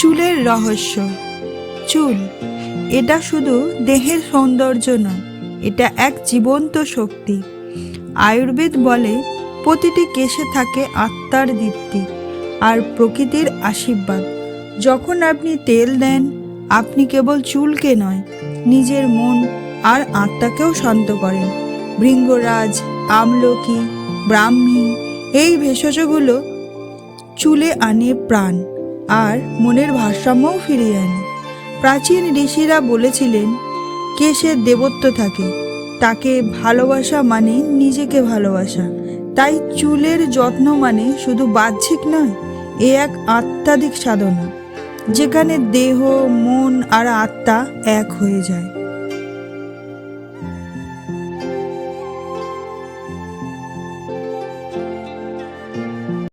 চুলের রহস্য। চুল এটা শুধু দেহের সৌন্দর্য নয়, এটা এক জীবন্ত শক্তি। আয়ুর্বেদ বলে প্রতিটি কেশে থাকে আত্মার দীপ্তি আর প্রকৃতির আশীর্বাদ। যখন আপনি তেল দেন, আপনি কেবল চুলকে নয়, নিজের মন আর আত্মাকেও শান্ত করেন। ভৃঙ্গরাজ, আমলকি, ব্রাহ্মী এই ভেষজগুলো চুলে আনে প্রাণ আর মনের ভারসাম্যও ফিরিয়ে আনে। প্রাচীন ঋষিরা বলেছিলেন কেশের দেবত্ব থাকে, তাকে ভালোবাসা মানে নিজেকে ভালোবাসা। তাই চুলের যত্ন মানে শুধু বাহ্যিক নয়, এ এক আধ্যাত্মিক সাধনা, যেখানে দেহ, মন আর আত্মা এক হয়ে যায়।